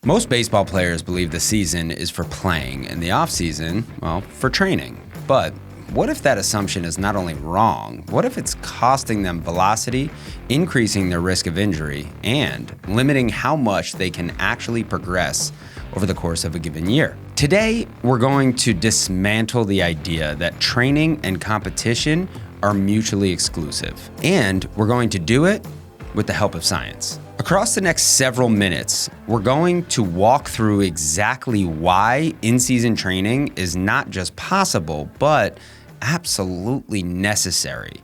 Most baseball players believe the season is for playing and the offseason, well, for training. But what if that assumption is not only wrong, what if it's costing them velocity, increasing their risk of injury, and limiting how much they can actually progress over the course of a given year? Today, we're going to dismantle the idea that training and competition are mutually exclusive. And we're going to do it with the help of science. Across the next several minutes, we're going to walk through exactly why in-season training is not just possible, but absolutely necessary.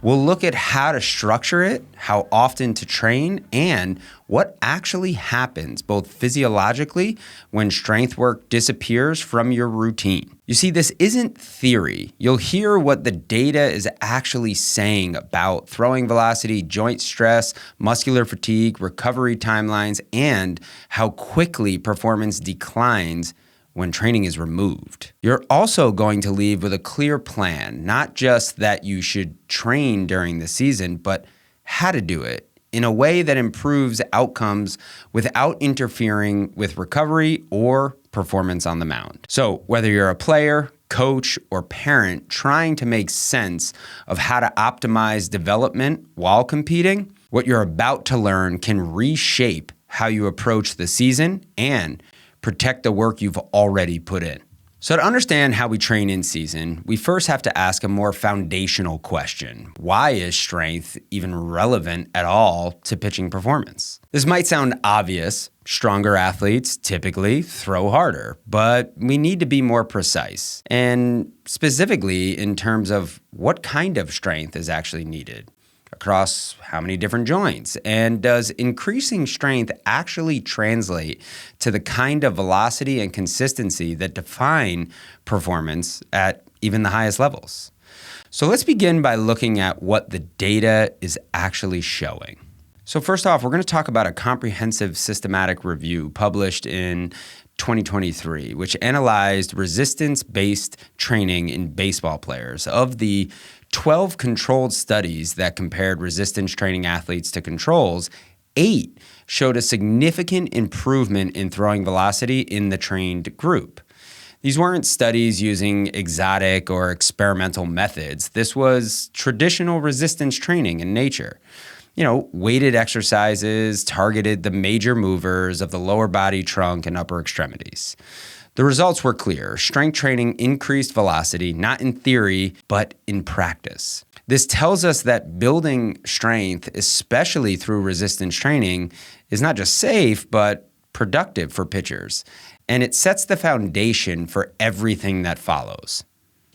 We'll look at how to structure it, how often to train, and what actually happens both physiologically when strength work disappears from your routine. You see, this isn't theory. You'll hear what the data is actually saying about throwing velocity, joint stress, muscular fatigue, recovery timelines, and how quickly performance declines when training is removed. You're also going to leave with a clear plan, not just that you should train during the season, but how to do it in a way that improves outcomes without interfering with recovery or performance on the mound. So whether you're a player, coach, or parent trying to make sense of how to optimize development while competing, what you're about to learn can reshape how you approach the season and protect the work you've already put in. So to understand how we train in season, we first have to ask a more foundational question. Why is strength even relevant at all to pitching performance? This might sound obvious. Stronger athletes typically throw harder, but we need to be more precise. And specifically in terms of what kind of strength is actually needed. Across how many different joints? And does increasing strength actually translate to the kind of velocity and consistency that define performance at even the highest levels? So let's begin by looking at what the data is actually showing. So first off, we're going to talk about a comprehensive systematic review published in 2023, which analyzed resistance-based training in baseball players. Of the 12 controlled studies that compared resistance training athletes to controls, 8 showed a significant improvement in throwing velocity in the trained group. These weren't studies using exotic or experimental methods. This was traditional resistance training in nature. Weighted exercises targeted the major movers of the lower body, trunk, and upper extremities. The results were clear. Strength training increased velocity, not in theory, but in practice. This tells us that building strength, especially through resistance training, is not just safe, but productive for pitchers. And it sets the foundation for everything that follows.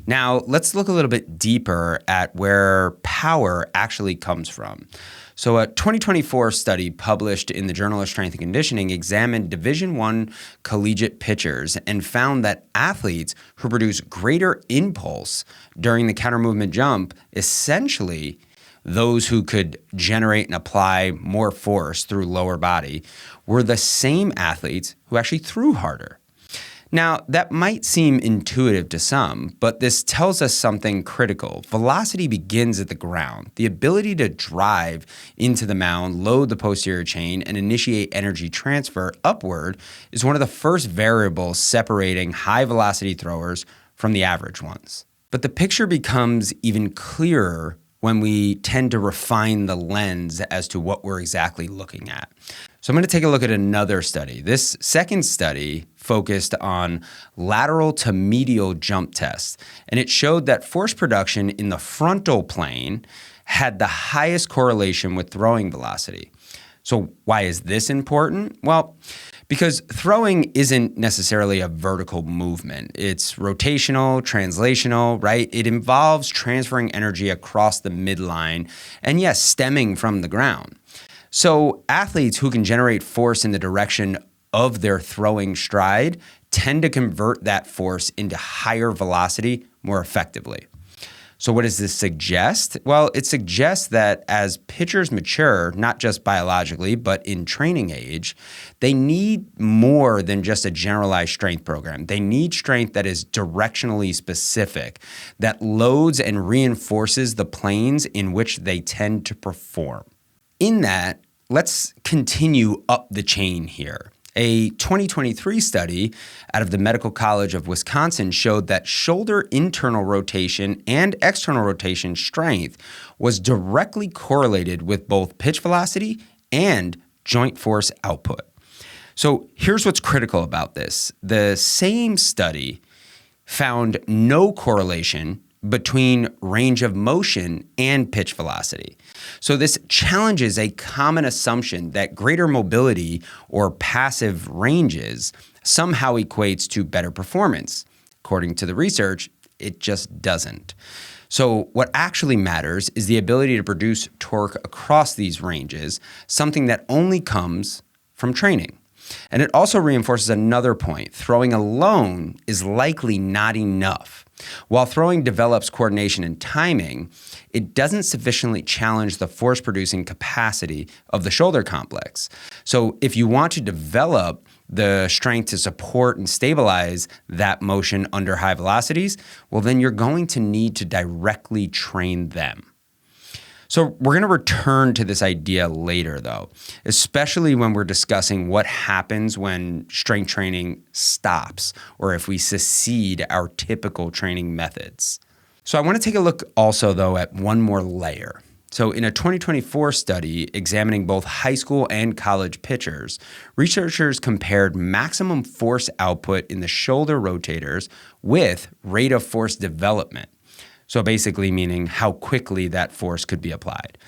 Now, let's look a little bit deeper at where power actually comes from. So a 2024 study published in the Journal of Strength and Conditioning examined Division I collegiate pitchers and found that athletes who produce greater impulse during the counter movement jump, essentially those who could generate and apply more force through lower body, were the same athletes who actually threw harder. Now, that might seem intuitive to some, but this tells us something critical. Velocity begins at the ground. The ability to drive into the mound, load the posterior chain, and initiate energy transfer upward is one of the first variables separating high-velocity throwers from the average ones. But the picture becomes even clearer when we tend to refine the lens as to what we're exactly looking at. So I'm going to take a look at another study. This second study focused on lateral to medial jump tests, and it showed that force production in the frontal plane had the highest correlation with throwing velocity. So why is this important? Well, because throwing isn't necessarily a vertical movement. It's rotational, translational, right? It involves transferring energy across the midline and yes, stemming from the ground. So athletes who can generate force in the direction of their throwing stride tend to convert that force into higher velocity more effectively. So what does this suggest? Well, it suggests that as pitchers mature, not just biologically, but in training age, they need more than just a generalized strength program. They need strength that is directionally specific, that loads and reinforces the planes in which they tend to perform. In that, let's continue up the chain here. A 2023 study out of the Medical College of Wisconsin showed that shoulder internal rotation and external rotation strength was directly correlated with both pitch velocity and joint force output. So here's what's critical about this. The same study found no correlation between range of motion and pitch velocity. So this challenges a common assumption that greater mobility or passive ranges somehow equates to better performance. According to the research, it just doesn't. So what actually matters is the ability to produce torque across these ranges, something that only comes from training. And it also reinforces another point. Throwing alone is likely not enough. While throwing develops coordination and timing, it doesn't sufficiently challenge the force-producing capacity of the shoulder complex. So if you want to develop the strength to support and stabilize that motion under high velocities, well, then you're going to need to directly train them. So we're going to return to this idea later, though, especially when we're discussing what happens when strength training stops or if we succeed our typical training methods. So I want to take a look also, though, at one more layer. So in a 2024 study examining both high school and college pitchers, researchers compared maximum force output in the shoulder rotators with rate of force development. So basically meaning how quickly that force could be applied.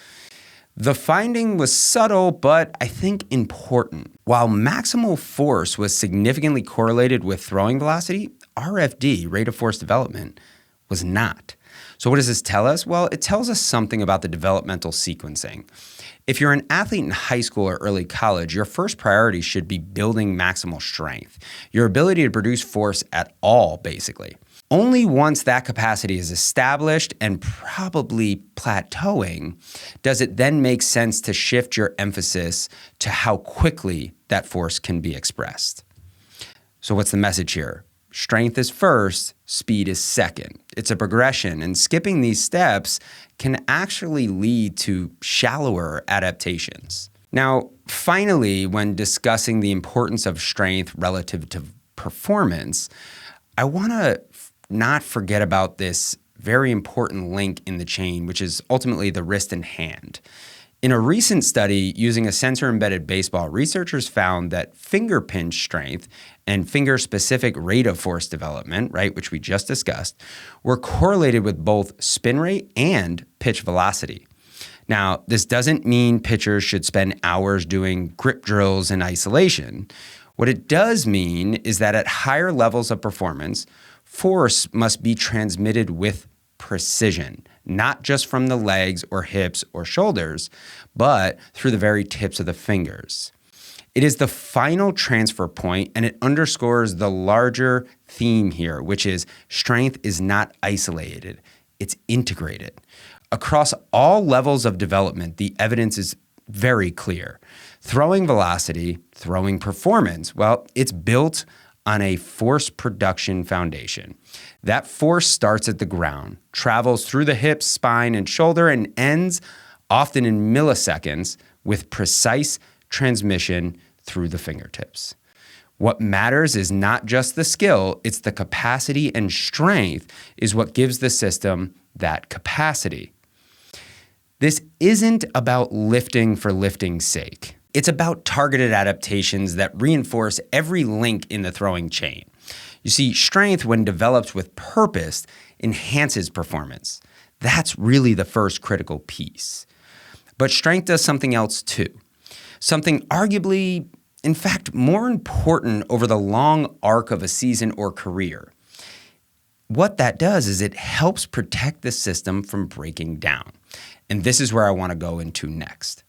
The finding was subtle, but I think important. While maximal force was significantly correlated with throwing velocity, RFD, rate of force development, was not. So what does this tell us? Well, it tells us something about the developmental sequencing. If you're an athlete in high school or early college, your first priority should be building maximal strength, your ability to produce force at all, basically. Only once that capacity is established and probably plateauing does it then make sense to shift your emphasis to how quickly that force can be expressed. So what's the message here? Strength is first, speed is second. It's a progression, and skipping these steps can actually lead to shallower adaptations. Now, finally, when discussing the importance of strength relative to performance, I want to not forget about this very important link in the chain, which is ultimately the wrist and hand. In a recent study using a sensor-embedded baseball, researchers found that finger pinch strength and finger-specific rate of force development, right, which we just discussed, were correlated with both spin rate and pitch velocity. Now, this doesn't mean pitchers should spend hours doing grip drills in isolation. What it does mean is that at higher levels of performance, force must be transmitted with precision, not just from the legs or hips or shoulders, but through the very tips of the fingers. It is the final transfer point, and it underscores the larger theme here, which is strength is not isolated, it's integrated. Across all levels of development, the evidence is very clear. Throwing velocity, throwing performance, well, it's built on a force production foundation. That force starts at the ground, travels through the hips, spine, and shoulder, and ends, often in milliseconds, with precise transmission through the fingertips. What matters is not just the skill, it's the capacity, and strength is what gives the system that capacity. This isn't about lifting for lifting's sake. It's about targeted adaptations that reinforce every link in the throwing chain. You see, strength, when developed with purpose, enhances performance. That's really the first critical piece. But strength does something else too. Something arguably, in fact, more important over the long arc of a season or career. What that does is it helps protect the system from breaking down. And this is where I want to go into next.